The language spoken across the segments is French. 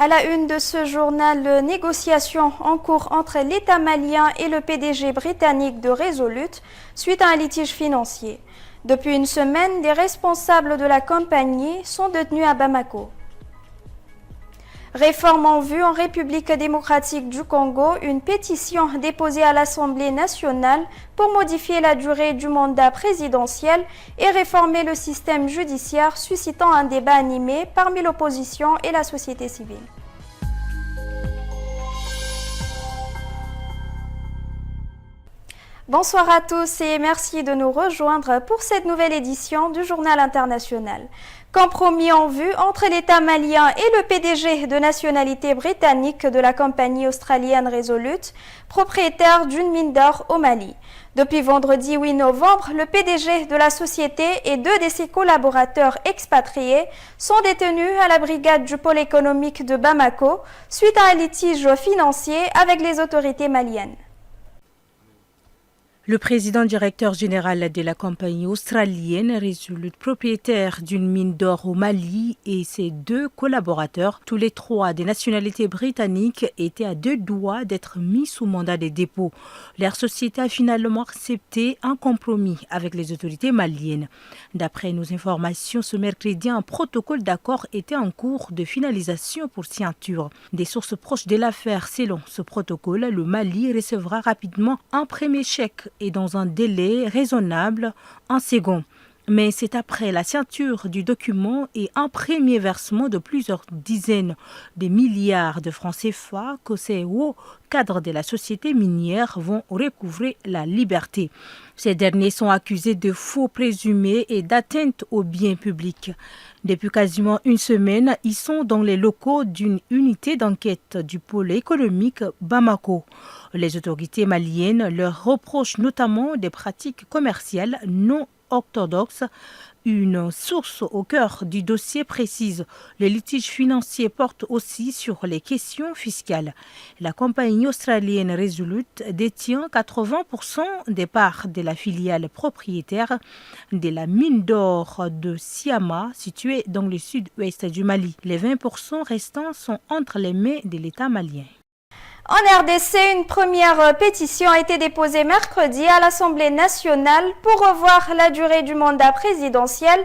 À la une de ce journal, négociations en cours entre l'État malien et le PDG britannique de Resolute suite à un litige financier. Depuis une semaine, des responsables de la compagnie sont détenus à Bamako. Réforme en vue en République démocratique du Congo, une pétition déposée à l'Assemblée nationale pour modifier la durée du mandat présidentiel et réformer le système judiciaire, suscitant un débat animé parmi l'opposition et la société civile. Bonsoir à tous et merci de nous rejoindre pour cette nouvelle édition du Journal international. Compromis en vue entre l'État malien et le PDG de nationalité britannique de la compagnie australienne Resolute, propriétaire d'une mine d'or au Mali. Depuis vendredi 8 novembre, le PDG de la société et deux de ses collaborateurs expatriés sont détenus à la brigade du pôle économique de Bamako suite à un litige financier avec les autorités maliennes. Le président directeur général de la compagnie australienne Resolute, propriétaire d'une mine d'or au Mali, et ses deux collaborateurs, tous les trois des nationalités britanniques, étaient à deux doigts d'être mis sous mandat de dépôt. Leur société a finalement accepté un compromis avec les autorités maliennes. D'après nos informations, ce mercredi, un protocole d'accord était en cours de finalisation pour signature. Des sources proches de l'affaire, selon ce protocole, le Mali recevra rapidement un premier chèque et dans un délai raisonnable en second. Mais c'est après la signature du document et un premier versement de plusieurs dizaines de milliards de francs CFA que ces hauts cadres de la société minière vont recouvrer la liberté. Ces derniers sont accusés de faux présumés et d'atteinte aux biens publics. Depuis quasiment une semaine, ils sont dans les locaux d'une unité d'enquête du pôle économique Bamako. Les autorités maliennes leur reprochent notamment des pratiques commerciales non orthodoxes. Une source au cœur du dossier précise: le litige financier porte aussi sur les questions fiscales. La compagnie australienne Resolute détient 80% des parts de la filiale propriétaire de la mine d'or de Siama, située dans le sud-ouest du Mali. Les 20% restants sont entre les mains de l'État malien. En RDC, une première pétition a été déposée mercredi à l'Assemblée nationale pour revoir la durée du mandat présidentiel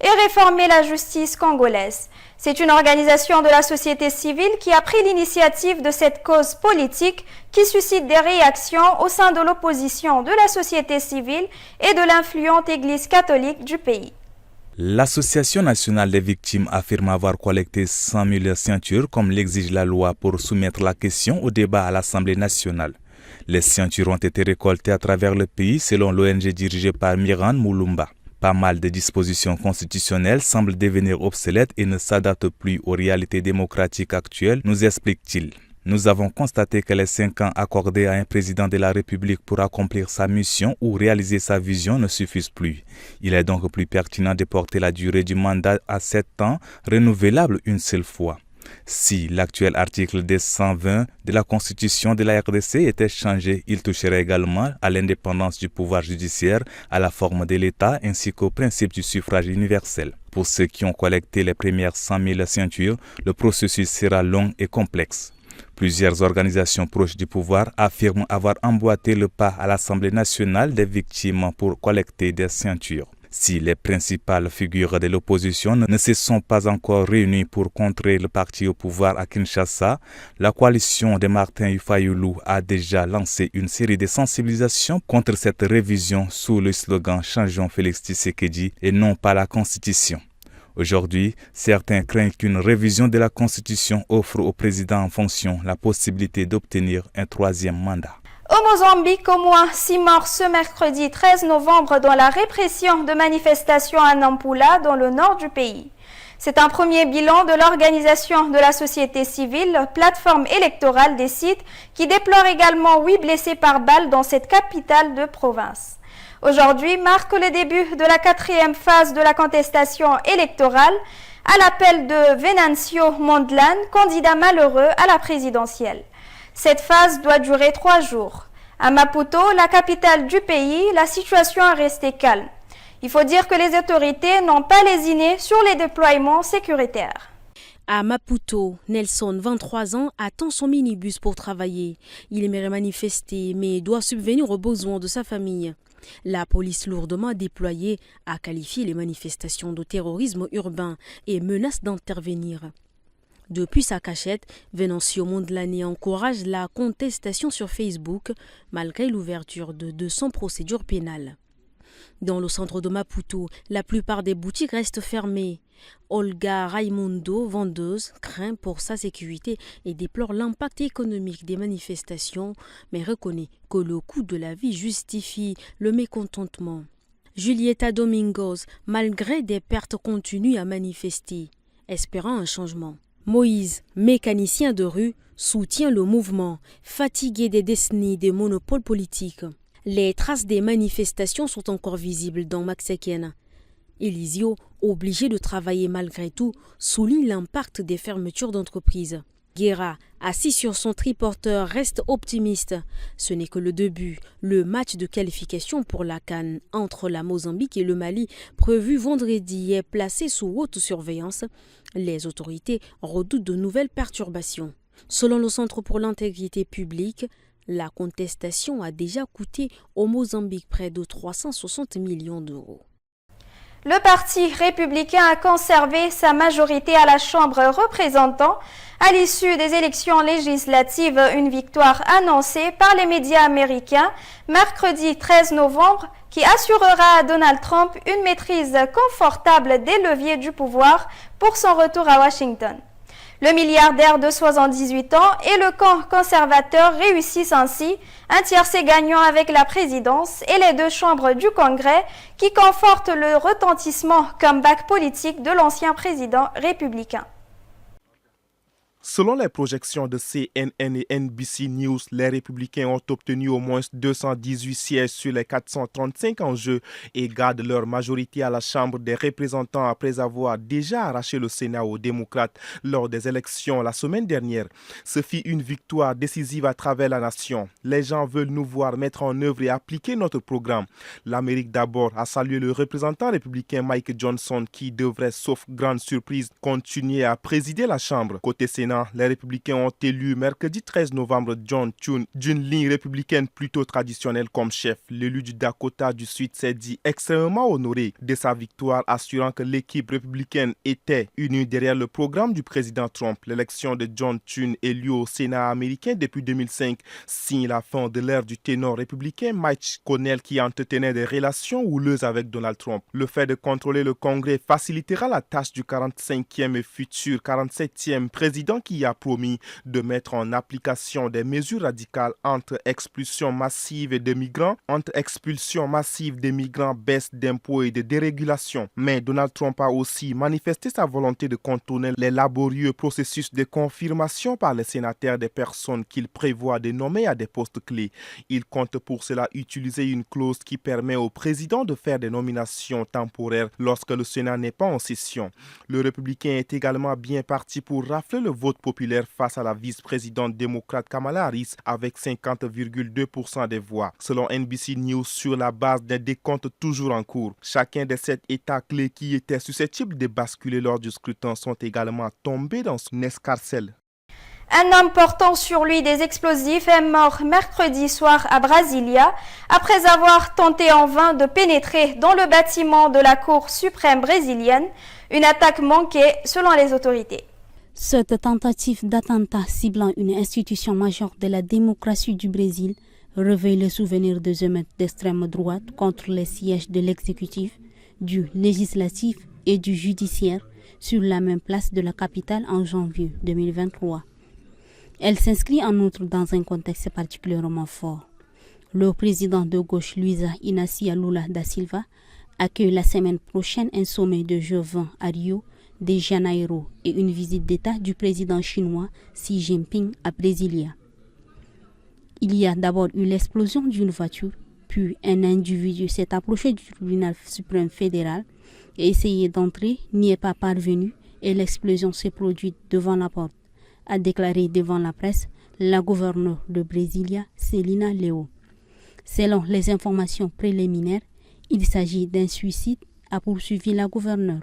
et réformer la justice congolaise. C'est une organisation de la société civile qui a pris l'initiative de cette cause politique qui suscite des réactions au sein de l'opposition, de la société civile et de l'influente Église catholique du pays. L'Association nationale des victimes affirme avoir collecté 100 000 signatures comme l'exige la loi pour soumettre la question au débat à l'Assemblée nationale. Les signatures ont été récoltées à travers le pays selon l'ONG dirigée par Miran Moulumba. Pas mal de dispositions constitutionnelles semblent devenir obsolètes et ne s'adaptent plus aux réalités démocratiques actuelles, nous explique-t-il. Nous avons constaté que les 5 ans accordés à un président de la République pour accomplir sa mission ou réaliser sa vision ne suffisent plus. Il est donc plus pertinent de porter la durée du mandat à 7 ans, renouvelable une seule fois. Si l'actuel article 220 de la Constitution de la RDC était changé, il toucherait également à l'indépendance du pouvoir judiciaire, à la forme de l'État ainsi qu'au principe du suffrage universel. Pour ceux qui ont collecté les premières 100 000 signatures, le processus sera long et complexe. Plusieurs organisations proches du pouvoir affirment avoir emboîté le pas à l'Assemblée nationale des victimes pour collecter des signatures. Si les principales figures de l'opposition ne se sont pas encore réunies pour contrer le parti au pouvoir à Kinshasa, la coalition de Martin Fayulu a déjà lancé une série de sensibilisations contre cette révision sous le slogan « Changeons Félix Tshisekedi et non pas la Constitution ». Aujourd'hui, certains craignent qu'une révision de la Constitution offre au président en fonction la possibilité d'obtenir un 3e mandat. Au Mozambique, au moins 6 morts ce mercredi 13 novembre dans la répression de manifestations à Nampula, dans le nord du pays. C'est un premier bilan de l'organisation de la société civile, plateforme électorale des sites, qui déplore également 8 blessés par balle dans cette capitale de province. Aujourd'hui marque le début de la 4e phase de la contestation électorale à l'appel de Venancio Mondlane, candidat malheureux à la présidentielle. Cette phase doit durer 3 jours. À Maputo, la capitale du pays, la situation est restée calme. Il faut dire que les autorités n'ont pas lésiné sur les déploiements sécuritaires. À Maputo, Nelson, 23 ans, attend son minibus pour travailler. Il aimerait manifester, mais doit subvenir aux besoins de sa famille. La police lourdement déployée a qualifié les manifestations de terrorisme urbain et menace d'intervenir. Depuis sa cachette, Venancio Mondlane encourage la contestation sur Facebook malgré l'ouverture de 200 procédures pénales. Dans le centre de Maputo, la plupart des boutiques restent fermées. Olga Raimundo, vendeuse, craint pour sa sécurité et déplore l'impact économique des manifestations, mais reconnaît que le coût de la vie justifie le mécontentement. Julieta Domingos, malgré des pertes, continue à manifester, espérant un changement. Moïse, mécanicien de rue, soutient le mouvement, fatigué des décennies des monopoles politiques. Les traces des manifestations sont encore visibles dans Maxeken. Elisio, obligé de travailler malgré tout, souligne l'impact des fermetures d'entreprises. Guerra, assis sur son triporteur, reste optimiste. Ce n'est que le début. Le match de qualification pour la CAN entre la Mozambique et le Mali, prévu vendredi, est placé sous haute surveillance. Les autorités redoutent de nouvelles perturbations. Selon le Centre pour l'intégrité publique, la contestation a déjà coûté au Mozambique près de 360 millions d'euros. Le Parti républicain a conservé sa majorité à la Chambre représentant à l'issue des élections législatives, une victoire annoncée par les médias américains mercredi 13 novembre qui assurera à Donald Trump une maîtrise confortable des leviers du pouvoir pour son retour à Washington. Le milliardaire de 78 ans et le camp conservateur réussissent ainsi un tiercé gagnant avec la présidence et les deux chambres du Congrès qui confortent le retentissement comeback politique de l'ancien président républicain. Selon les projections de CNN et NBC News, les républicains ont obtenu au moins 218 sièges sur les 435 en jeu et gardent leur majorité à la Chambre des représentants après avoir déjà arraché le Sénat aux démocrates lors des élections la semaine dernière. Ce fut une victoire décisive à travers la nation. Les gens veulent nous voir mettre en œuvre et appliquer notre programme. L'Amérique d'abord a salué le représentant républicain Mike Johnson qui devrait, sauf grande surprise, continuer à présider la Chambre. Côté Sénat, les républicains ont élu mercredi 13 novembre John Thune d'une ligne républicaine plutôt traditionnelle comme chef. L'élu du Dakota du Sud s'est dit extrêmement honoré de sa victoire, assurant que l'équipe républicaine était unie derrière le programme du président Trump. L'élection de John Thune, élu au Sénat américain depuis 2005, signe la fin de l'ère du ténor républicain Mitch McConnell qui entretenait des relations houleuses avec Donald Trump. Le fait de contrôler le Congrès facilitera la tâche du 45e et futur 47e président qui a promis de mettre en application des mesures radicales entre expulsion massive des migrants, baisse d'impôts et de dérégulation. Mais Donald Trump a aussi manifesté sa volonté de contourner les laborieux processus de confirmation par les sénateurs des personnes qu'il prévoit de nommer à des postes clés. Il compte pour cela utiliser une clause qui permet au président de faire des nominations temporaires lorsque le Sénat n'est pas en session. Le républicain est également bien parti pour rafler le vote populaire face à la vice-présidente démocrate Kamala Harris avec 50,2% des voix. Selon NBC News, sur la base des décomptes toujours en cours, chacun des 7 États clés qui étaient susceptibles de basculer lors du scrutin sont également tombés dans son escarcelle. Un homme portant sur lui des explosifs est mort mercredi soir à Brasilia après avoir tenté en vain de pénétrer dans le bâtiment de la Cour suprême brésilienne, une attaque manquée selon les autorités. Cette tentative d'attentat ciblant une institution majeure de la démocratie du Brésil réveille le souvenir des émeutes d'extrême droite contre les sièges de l'exécutif, du législatif et du judiciaire sur la même place de la capitale en janvier 2023. Elle s'inscrit en outre dans un contexte particulièrement fort. Le président de gauche Luiza Inácio Lula da Silva accueille la semaine prochaine un sommet de G20 à Rio de Janeiro et une visite d'État du président chinois Xi Jinping à Brasilia. Il y a d'abord eu l'explosion d'une voiture, puis un individu s'est approché du tribunal suprême fédéral et essayé d'entrer, n'y est pas parvenu et l'explosion s'est produite devant la porte, a déclaré devant la presse la gouverneure de Brasilia, Celina Leo. Selon les informations préliminaires, il s'agit d'un suicide, a poursuivi la gouverneure.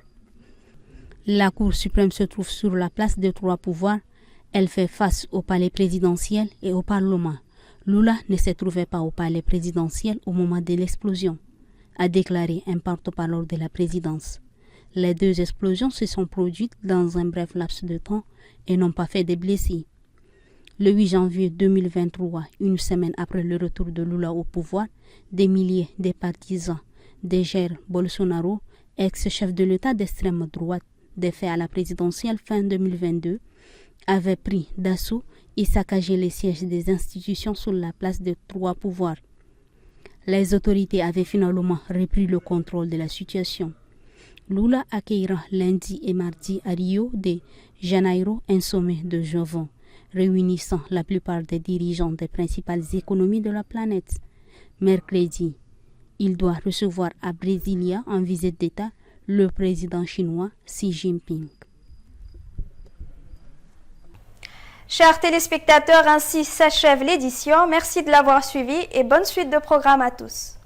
La Cour suprême se trouve sur la place des trois pouvoirs. Elle fait face au palais présidentiel et au Parlement. Lula ne se trouvait pas au palais présidentiel au moment de l'explosion, a déclaré un porte-parole de la présidence. Les deux explosions se sont produites dans un bref laps de temps et n'ont pas fait de blessés. Le 8 janvier 2023, une semaine après le retour de Lula au pouvoir, des milliers de partisans de Jair Bolsonaro, ex-chef de l'État d'extrême droite, défait à la présidentielle fin 2022, avaient pris d'assaut et saccagé les sièges des institutions sur la place des trois pouvoirs. Les autorités avaient finalement repris le contrôle de la situation. Lula accueillera lundi et mardi à Rio de Janeiro un sommet de G20, réunissant la plupart des dirigeants des principales économies de la planète. Mercredi, il doit recevoir à Brasilia en visite d'État le président chinois Xi Jinping. Chers téléspectateurs, ainsi s'achève l'édition. Merci de l'avoir suivi et bonne suite de programme à tous.